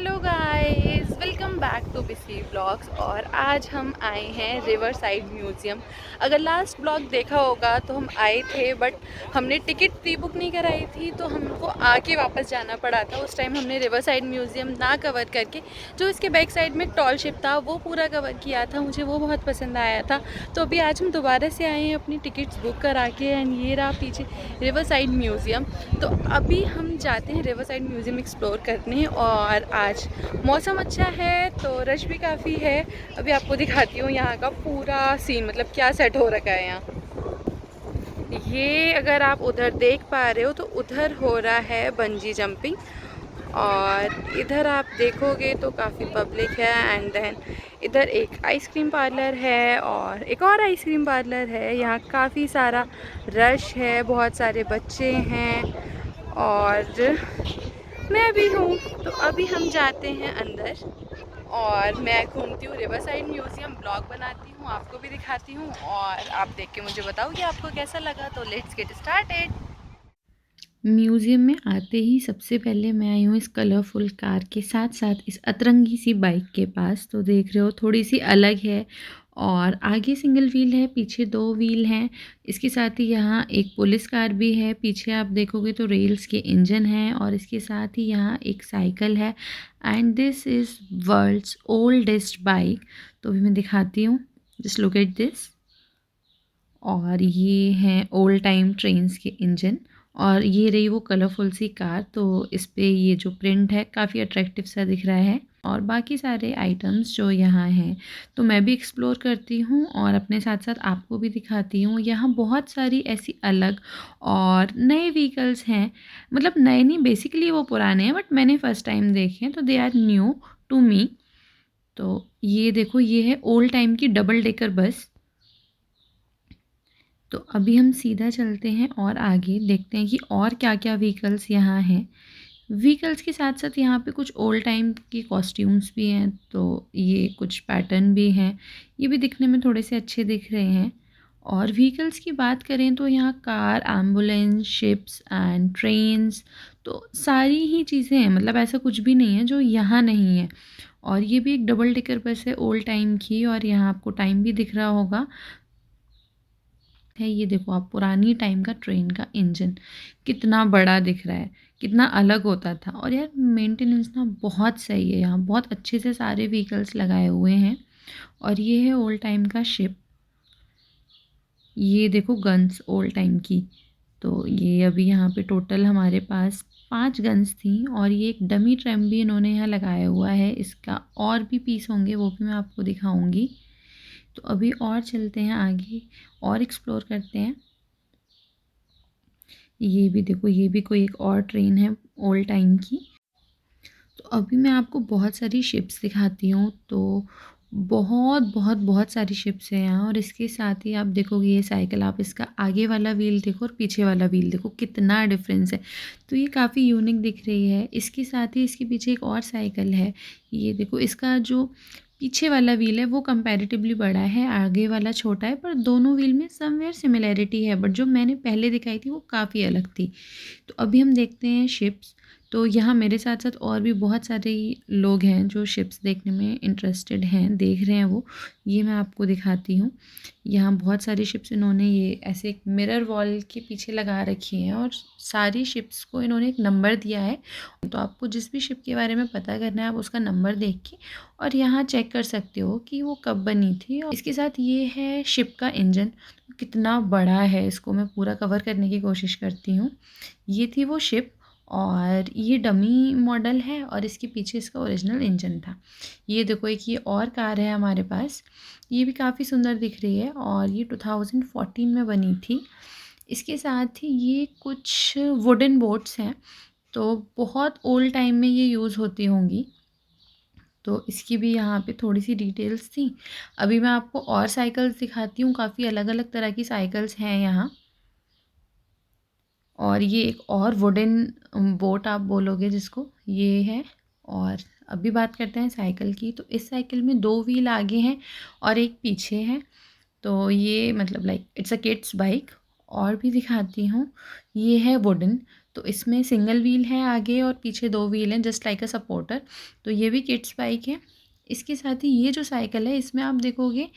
Hello guys, welcome back to बिसी vlogs. और आज हम आए हैं रिवर साइड म्यूज़ियम। अगर लास्ट ब्लॉग देखा होगा तो हम आए थे, बट हमने टिकट प्री बुक नहीं कराई थी तो हमको आके वापस जाना पड़ा था। उस टाइम हमने रिवर साइड म्यूज़ियम ना कवर करके जो इसके बैक साइड में टॉल शिप था वो पूरा कवर किया था। मुझे वो बहुत पसंद आया था। तो अभी आज हम दोबारा से आए हैं अपनी टिकट्स बुक करा के, एंड ये रहा पीछे रिवर साइड म्यूज़ियम। तो अभी हम जाते हैं रिवर साइड म्यूज़ियम एक्सप्लोर करने। और आज मौसम अच्छा है तो रश भी काफ़ी है। अभी आपको दिखाती हूँ यहाँ का पूरा सीन, मतलब क्या सेट हो रखा है यहाँ। ये अगर आप उधर देख पा रहे हो तो उधर हो रहा है बंजी जंपिंग, और इधर आप देखोगे तो काफ़ी पब्लिक है। एंड देन इधर एक आइसक्रीम पार्लर है और एक और आइसक्रीम पार्लर है। यहाँ काफ़ी सारा रश है, बहुत सारे बच्चे हैं और मैं भी हूँ। तो अभी हम जाते हैं अंदर और मैं घूमती हूँ रिवर साइड म्यूज़ियम, ब्लॉग बनाती हूँ, आपको भी दिखाती हूँ और आप देख के मुझे बताओ कि आपको कैसा लगा। तो लेट्स गेट स्टार्टेड। म्यूज़ियम में आते ही सबसे पहले मैं आई हूँ इस कलरफुल कार के साथ साथ इस अतरंगी सी बाइक के पास। तो देख रहे हो थोड़ी सी अलग है, और आगे सिंगल व्हील है, पीछे दो व्हील हैं। इसके साथ ही यहाँ एक पुलिस कार भी है। पीछे आप देखोगे तो रेल्स के इंजन हैं, और इसके साथ ही यहाँ एक साइकिल है। And this is world's oldest bike. तो अभी मैं दिखाती हूँ, जस्ट लुक एट दिस। और ये हैं ओल्ड टाइम ट्रेन्स के इंजन, और ये रही वो कलरफुल सी कार। तो इस पे ये जो प्रिंट है काफ़ी अट्रैक्टिव सा दिख रहा है, और बाकी सारे आइटम्स जो यहाँ हैं तो मैं भी एक्सप्लोर करती हूँ और अपने साथ साथ आपको भी दिखाती हूँ। यहाँ बहुत सारी ऐसी अलग और नए व्हीकल्स हैं, मतलब नए नहीं, बेसिकली वो पुराने हैं बट मैंने फ़र्स्ट टाइम देखे हैं तो they are new to me. तो ये देखो, ये है ओल्ड टाइम की डबल डेकर बस। तो अभी हम सीधा चलते हैं और आगे देखते हैं कि और क्या-क्या व्हीकल्स यहाँ हैं। व्हीकल्स के साथ-साथ यहाँ पे कुछ ओल्ड टाइम के कॉस्ट्यूम्स भी हैं, तो ये कुछ पैटर्न भी हैं। ये भी दिखने में थोड़े से अच्छे दिख रहे हैं। और व्हीकल्स की बात करें तो यहाँ car, ambulance, ships and trains, तो सारी ही चीज़ें हैं, मतलब ऐसा कुछ भी नहीं है जो यहाँ नहीं है। और ये भी एक डबल डेकर बस है ओल्ड टाइम की, और यहाँ आपको टाइम भी दिख रहा होगा। है ये देखो आप, पुरानी टाइम का ट्रेन का इंजन कितना बड़ा दिख रहा है, कितना अलग होता था। और यार मेंटेनेंस ना बहुत सही है, यहाँ बहुत अच्छे से सारे व्हीकल्स लगाए हुए हैं। और ये है ओल्ड टाइम का शिप। ये देखो गन्स ओल्ड टाइम की। तो ये अभी यहाँ पे टोटल हमारे पास 5 गन्स थी, और ये एक डमी ट्रैम भी इन्होंने यहाँ लगाया हुआ है। इसका और भी पीस होंगे, वो भी मैं आपको दिखाऊंगी। तो अभी और चलते हैं आगे और एक्सप्लोर करते हैं। ये भी देखो, ये भी कोई एक और ट्रेन है ओल्ड टाइम की। तो अभी मैं आपको बहुत सारी शिप्स दिखाती हूँ। तो बहुत बहुत बहुत सारी शिप्स हैं यहाँ, और इसके साथ ही आप देखोगे ये साइकिल, आप इसका आगे वाला व्हील देखो और पीछे वाला व्हील देखो, कितना डिफरेंस है। तो ये काफ़ी यूनिक दिख रही है। इसके साथ ही इसके पीछे एक और साइकिल है। ये देखो, इसका जो पीछे वाला व्हील है वो कंपैरेटिवली बड़ा है, आगे वाला छोटा है, पर दोनों व्हील में समवेयर सिमिलैरिटी है, बट जो मैंने पहले दिखाई थी वो काफ़ी अलग थी। तो अभी हम देखते हैं शिप्स। तो यहाँ मेरे साथ साथ और भी बहुत सारे लोग हैं जो शिप्स देखने में इंटरेस्टेड हैं, देख रहे हैं वो। ये मैं आपको दिखाती हूँ। यहाँ बहुत सारी शिप्स इन्होंने ये ऐसे एक मिरर वॉल के पीछे लगा रखी हैं, और सारी शिप्स को इन्होंने एक नंबर दिया है। तो आपको जिस भी शिप के बारे में पता करना है आप उसका नंबर देख के और यहाँ चेक कर सकते हो कि वो कब बनी थी। और इसके साथ ये है शिप का इंजन, कितना बड़ा है, इसको मैं पूरा कवर करने की कोशिश करती हूँ। ये थी वो शिप, और ये डमी मॉडल है, और इसके पीछे इसका ओरिजिनल इंजन था। ये देखो, एक ये और कार है हमारे पास, ये भी काफ़ी सुंदर दिख रही है, और ये 2014 में बनी थी। इसके साथ ही ये कुछ वुडन बोट्स हैं, तो बहुत ओल्ड टाइम में ये यूज़ होती होंगी। तो इसकी भी यहाँ पे थोड़ी सी डिटेल्स थी। अभी मैं आपको और साइकिल्स दिखाती हूँ, काफ़ी अलग अलग तरह की साइकिल्स हैं यहाँ। और ये एक और वुडन बोट आप बोलोगे जिसको, ये है। और अभी बात करते हैं साइकिल की। तो इस साइकिल में 2 व्हील आगे हैं और एक पीछे है। तो ये मतलब like it's a kids bike. और भी दिखाती हूँ, ये है वुडन। तो इसमें सिंगल व्हील है आगे और पीछे 2 व्हील हैं जस्ट लाइक अ सपोर्टर। तो ये भी किड्स बाइक है। इसके साथ ही ये जो साइकिल है इसमें आप देखोगे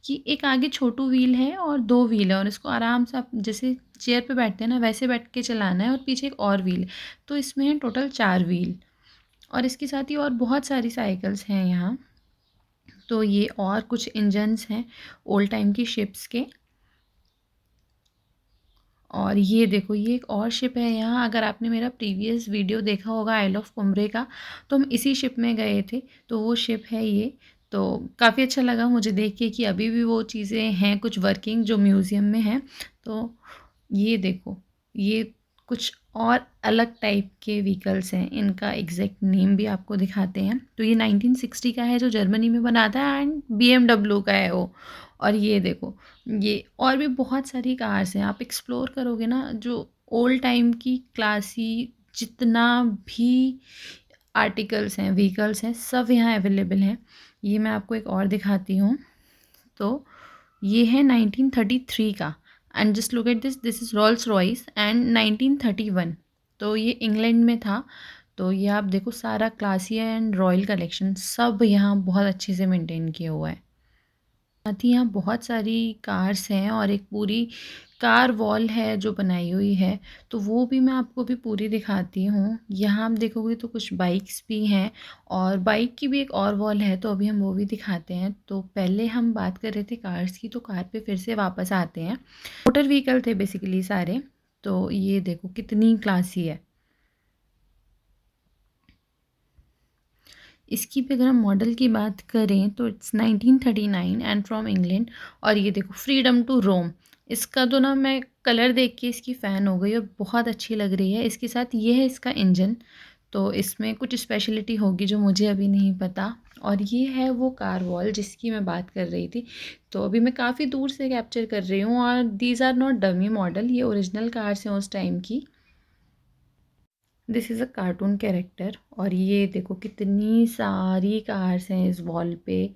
कि एक आगे छोटू व्हील है और 2 व्हील है और इसको आराम से आप जैसे चेयर पे बैठते हैं ना वैसे बैठ के चलाना है और पीछे एक और व्हील है। तो इसमें है टोटल 4 व्हील और इसके साथ ही और बहुत सारी साइकिल्स हैं यहाँ। तो ये और कुछ इंजन्स हैं ओल्ड टाइम की शिप्स के। और ये देखो ये एक और शिप है यहाँ। अगर आपने मेरा प्रीवियस वीडियो देखा होगा आइल ऑफ कुम्ब्रे का, तो हम इसी शिप में गए थे। तो वो शिप है ये। तो काफ़ी अच्छा लगा मुझे देख के कि अभी भी वो चीज़ें हैं कुछ वर्किंग जो म्यूज़ियम में हैं। तो ये देखो ये कुछ और अलग टाइप के व्हीकल्स हैं। इनका एग्जैक्ट नेम भी आपको दिखाते हैं। तो ये 1960 का है जो जर्मनी में बना था एंड BMW का है वो। और ये देखो ये और भी बहुत सारी कार्स हैं। आप एक्सप्लोर करोगे ना जो ओल्ड टाइम की क्लासी जितना भी आर्टिकल्स हैं व्हीकल्स हैं सब यहाँ अवेलेबल हैं। ये मैं आपको एक और दिखाती हूँ। तो ये है 1933 का and just look at this is Rolls Royce and 1931। तो ये इंग्लैंड में था। तो ये आप देखो सारा क्लासी एंड रॉयल कलेक्शन सब यहाँ बहुत अच्छे से मेंटेन किया हुआ है। साथ ही यहाँ बहुत सारी कार्स हैं और एक पूरी कार वॉल है जो बनाई हुई है। तो वो भी मैं आपको भी पूरी दिखाती हूँ। यहाँ आप देखोगे तो कुछ बाइक्स भी हैं और बाइक की भी एक और वॉल है। तो अभी हम वो भी दिखाते हैं। तो पहले हम बात कर रहे थे कार्स की, तो कार पे फिर से वापस आते हैं। मोटर व्हीकल थे बेसिकली सारे। तो ये देखो कितनी क्लासी है। इसकी भी अगर हम मॉडल की बात करें तो इट्स 1939 एंड फ्रॉम इंग्लैंड। और ये देखो फ्रीडम टू रोम। इसका तो ना मैं कलर देख के इसकी फ़ैन हो गई और बहुत अच्छी लग रही है। इसके साथ ये है इसका इंजन। तो इसमें कुछ स्पेशलिटी होगी जो मुझे अभी नहीं पता। और ये है वो कार वॉल जिसकी मैं बात कर रही थी। तो अभी मैं काफ़ी दूर से कैप्चर कर रही हूँ और these are not dummy model, ये ओरिजिनल कार्स हैं उस टाइम की। This is a cartoon character. और ये देखो कितनी सारी कार्स हैं इस वॉल पे।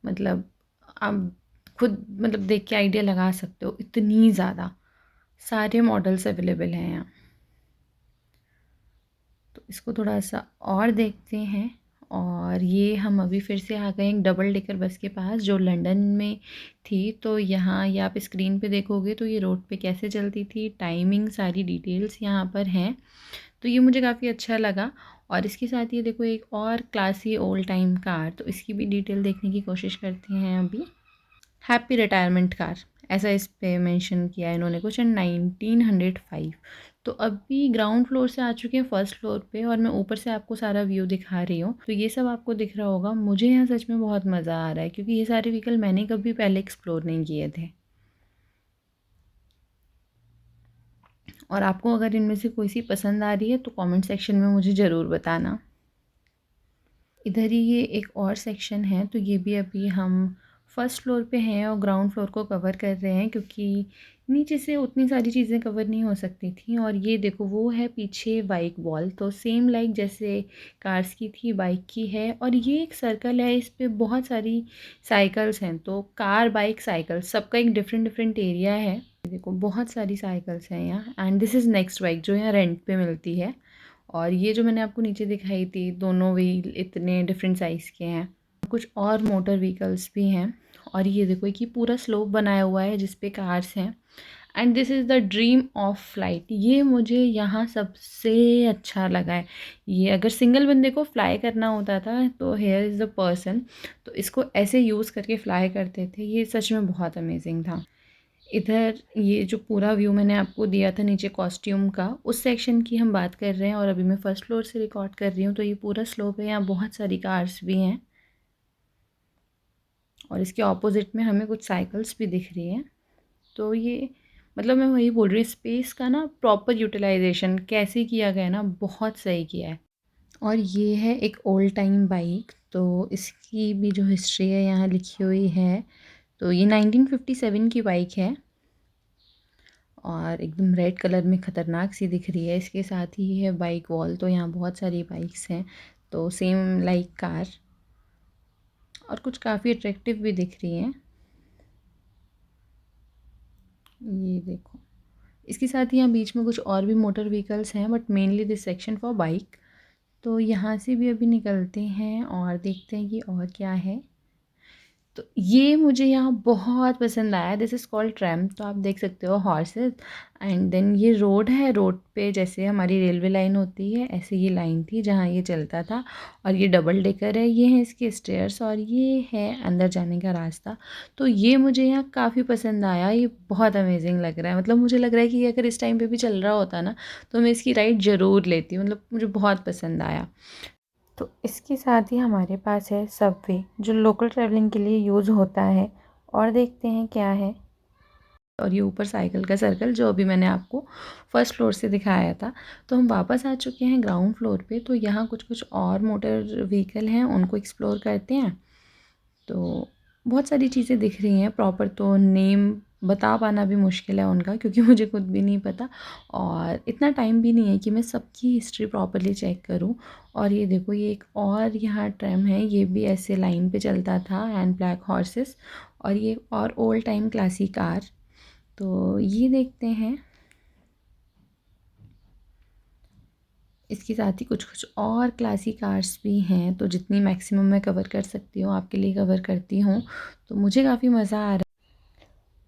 मतलब आप खुद मतलब देख के आइडिया लगा सकते हो इतनी ज़्यादा सारे मॉडल्स अवेलेबल हैं यहाँ। तो इसको थोड़ा सा और देखते हैं। और ये हम अभी फिर से आ गए एक डबल डेकर बस के पास जो लंदन में थी। तो यहाँ ये आप स्क्रीन पे देखोगे तो ये रोड पे कैसे चलती थी, टाइमिंग, सारी डिटेल्स यहाँ पर हैं। तो ये मुझे काफ़ी अच्छा लगा। और इसके साथ ये देखो एक और क्लासी ओल्ड टाइम कार, तो इसकी भी डिटेल देखने की कोशिश करते हैं अभी। हैप्पी रिटायरमेंट कार ऐसा इस पे मेंशन किया है इन्होंने कुछ, एंड 1905। तो अभी ग्राउंड फ्लोर से आ चुके हैं फर्स्ट फ्लोर पे और मैं ऊपर से आपको सारा व्यू दिखा रही हूँ। तो ये सब आपको दिख रहा होगा। मुझे यहाँ सच में बहुत मज़ा आ रहा है क्योंकि ये सारे व्हीकल मैंने कभी पहले एक्सप्लोर नहीं किए थे। और आपको अगर इनमें से कोई सी पसंद आ रही है तो कमेंट सेक्शन में मुझे ज़रूर बताना। इधर ही ये एक और सेक्शन है। तो ये भी अभी हम फर्स्ट फ्लोर पे हैं और ग्राउंड फ्लोर को कवर कर रहे हैं क्योंकि नीचे से उतनी सारी चीज़ें कवर नहीं हो सकती थी। और ये देखो वो है पीछे बाइक वॉल। तो सेम लाइक जैसे कार्स की थी बाइक की है। और ये एक सर्कल है, इस पे बहुत सारी साइकिल्स हैं। तो कार बाइक साइकिल सबका एक डिफरेंट डिफरेंट एरिया है। देखो बहुत सारी साइकिल्स हैं यहाँ। And this is next bike जो यहाँ रेंट पे मिलती है। और ये जो मैंने आपको नीचे दिखाई थी दोनों व्हील इतने डिफरेंट साइज़ के हैं। कुछ और मोटर व्हीकल्स भी हैं। और ये देखो कि पूरा स्लोप बनाया हुआ है जिस पे कार्स हैं। And this is the dream of flight. ये मुझे यहाँ सबसे अच्छा लगा है। ये अगर सिंगल बंदे को फ्लाई करना होता था तो हेयर इज़ द पर्सन, तो इसको ऐसे यूज़ करके फ्लाई करते थे। ये सच में बहुत अमेजिंग था। इधर ये जो पूरा व्यू मैंने आपको दिया था नीचे कॉस्ट्यूम का, उस सेक्शन की हम बात कर रहे हैं। और अभी मैं फर्स्ट फ्लोर से रिकॉर्ड कर रही हूँ। तो ये पूरा स्लोप है, यहाँ बहुत सारी कार्स भी हैं और इसके ऑपोजिट में हमें कुछ साइकिल्स भी दिख रही हैं। तो ये मतलब मैं वही बोल रही हूँ, स्पेस का ना प्रॉपर यूटिलाइजेशन कैसे किया गया ना, बहुत सही किया है। और ये है एक ओल्ड टाइम बाइक। तो इसकी भी जो हिस्ट्री है यहाँ लिखी हुई है। तो ये 1957 की बाइक है और एकदम रेड कलर में ख़तरनाक सी दिख रही है। इसके साथ ही है बाइक वॉल। तो यहाँ बहुत सारी बाइक्स हैं तो सेम लाइक कार, और कुछ काफ़ी अट्रैक्टिव भी दिख रही हैं। ये देखो इसके साथ ही यहाँ बीच में कुछ और भी मोटर व्हीकल्स हैं, but mainly this section for bike. तो यहाँ से भी अभी निकलते हैं और देखते हैं कि और क्या है। तो ये मुझे यहाँ बहुत पसंद आया, दिस इज़ कॉल्ड ट्रैम। तो आप देख सकते हो हॉर्सेस, एंड देन ये रोड है, रोड पे जैसे हमारी रेलवे लाइन होती है ऐसे ये लाइन थी जहाँ ये चलता था। और ये डबल डेकर है, ये है इसके स्टेयर्स और ये है अंदर जाने का रास्ता। तो ये मुझे यहाँ काफ़ी पसंद आया, ये बहुत अमेजिंग लग रहा है। मतलब मुझे लग रहा है कि अगर इस टाइम पे भी चल रहा होता ना तो मैं इसकी राइड ज़रूर लेती, मतलब मुझे बहुत पसंद आया। तो इसके साथ ही हमारे पास है सबवे, जो लोकल ट्रैवलिंग के लिए यूज़ होता है। और देखते हैं क्या है। और ये ऊपर साइकिल का सर्कल जो अभी मैंने आपको फर्स्ट फ्लोर से दिखाया था। तो हम वापस आ चुके हैं ग्राउंड फ्लोर पे। तो यहाँ कुछ कुछ और मोटर व्हीकल हैं, उनको एक्सप्लोर करते हैं। तो बहुत सारी चीज़ें दिख रही हैं, प्रॉपर तो नेम बता पाना भी मुश्किल है उनका, क्योंकि मुझे खुद भी नहीं पता और इतना टाइम भी नहीं है कि मैं सबकी हिस्ट्री प्रॉपरली चेक करूं। और ये देखो, ये एक और यहाँ ट्रैम है, ये भी ऐसे लाइन पे चलता था, एंड ब्लैक हॉर्सेस। और ये और ओल्ड टाइम क्लासिक कार। तो ये देखते हैं। इसके साथ ही कुछ कुछ और क्लासिक कार्स भी हैं, तो जितनी मैक्सिमम मैं कवर कर सकती हूँ आपके लिए कवर करती हूँ। तो मुझे काफ़ी मज़ा आ रहा है।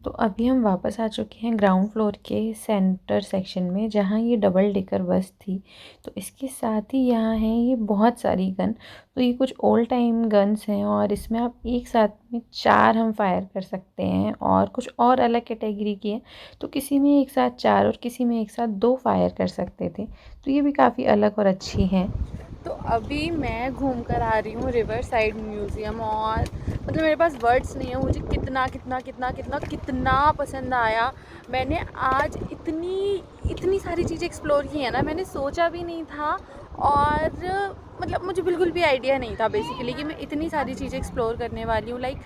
तो अभी हम वापस आ चुके हैं ग्राउंड फ्लोर के सेंटर सेक्शन में, जहाँ ये डबल डेकर बस थी। तो इसके साथ ही यहाँ है ये बहुत सारी गन। तो ये कुछ ओल्ड टाइम गन्स हैं और इसमें आप एक साथ में 4 हम फायर कर सकते हैं। और कुछ और अलग कैटेगरी की है, तो किसी में एक साथ 4 और किसी में एक साथ 2 फायर कर सकते थे। तो ये भी काफ़ी अलग और अच्छी हैं। तो अभी मैं घूम कर आ रही हूँ रिवर साइड म्यूज़ियम, और मतलब मेरे पास वर्ड्स नहीं है, मुझे कितना कितना कितना कितना कितना पसंद आया। मैंने आज इतनी इतनी सारी चीज़ें एक्सप्लोर की हैं ना, मैंने सोचा भी नहीं था। और मतलब मुझे बिल्कुल भी आइडिया नहीं था बेसिकली कि मैं इतनी सारी चीज़ें एक्सप्लोर करने वाली हूँ। लाइक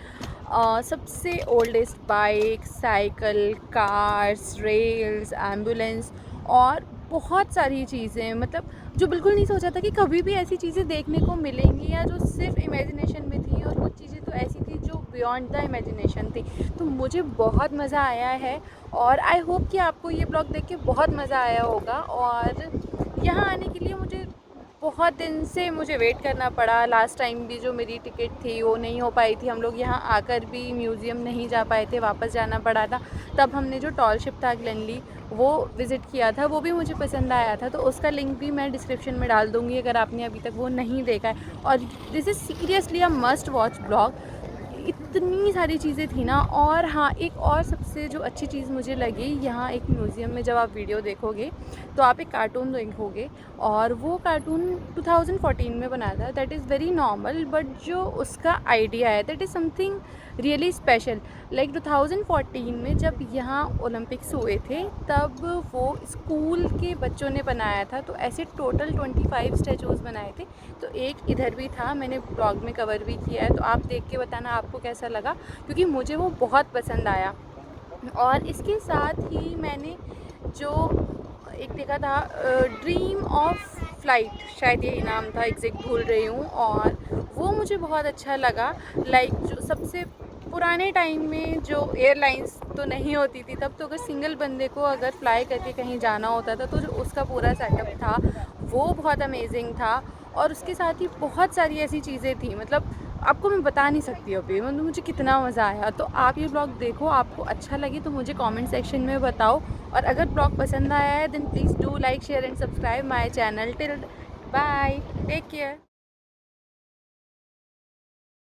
सबसे oldest bike, cycle, cars, rails, ambulance और बहुत सारी चीज़ें, मतलब जो बिल्कुल नहीं सोचा था कि कभी भी ऐसी चीज़ें देखने को मिलेंगी, या जो सिर्फ इमेजिनेशन में थी। और कुछ चीज़ें तो ऐसी थी जो बियॉन्ड द इमेजिनेशन थी। तो मुझे बहुत मज़ा आया है, और आई होप कि आपको ये ब्लॉग देख के बहुत मज़ा आया होगा। और यहाँ आने के लिए मुझे बहुत दिन से मुझे वेट करना पड़ा। लास्ट टाइम भी जो मेरी टिकट थी वो नहीं हो पाई थी, हम लोग यहाँ आकर भी म्यूज़ियम नहीं जा पाए थे, वापस जाना पड़ा था। तब हमने जो टॉल शिप था ग्लेनली वो विज़िट किया था, वो भी मुझे पसंद आया था। तो उसका लिंक भी मैं डिस्क्रिप्शन में डाल दूँगी अगर आपने अभी तक वो नहीं देखा है। और this is seriously a must watch blog, इतनी सारी चीज़ें थी ना। और हाँ, एक और सबसे जो अच्छी चीज़ मुझे लगी, यहाँ एक म्यूज़ियम में जब आप वीडियो देखोगे तो आप एक कार्टून देखोगे, और वो कार्टून 2014 में बना था। That is very normal, but जो उसका आइडिया है that is something really special. Like 2014 में जब यहाँ ओलंपिक्स हुए थे, तब वो स्कूल के बच्चों ने बनाया था। तो ऐसे टोटल 25 स्टैचूज़ बनाए थे। तो एक इधर भी था, मैंने ब्लॉग में कवर भी किया है, तो आप देख के बताना आपको कैसा लगा, क्योंकि मुझे वो बहुत पसंद आया। और इसके साथ ही मैंने जो एक देखा था, ड्रीम ऑफ फ्लाइट, शायद यही नाम था, एग्जैक्ट भूल रही हूँ। और वो मुझे बहुत अच्छा लगा। लाइक जो सबसे पुराने टाइम में जो एयरलाइंस तो नहीं होती थी, तब तो अगर सिंगल बंदे को अगर फ्लाई करके कहीं जाना होता था, तो जो उसका पूरा सेटअप था वो बहुत अमेजिंग था। और उसके साथ ही बहुत सारी ऐसी चीज़ें थी, मतलब आपको मैं बता नहीं सकती अभी, मतलब मुझे कितना मज़ा आया। तो आप ये ब्लॉग देखो, आपको अच्छा लगे तो मुझे कमेंट सेक्शन में बताओ। और अगर ब्लॉग पसंद आया है then please do like, share and subscribe my channel. Till bye, take care.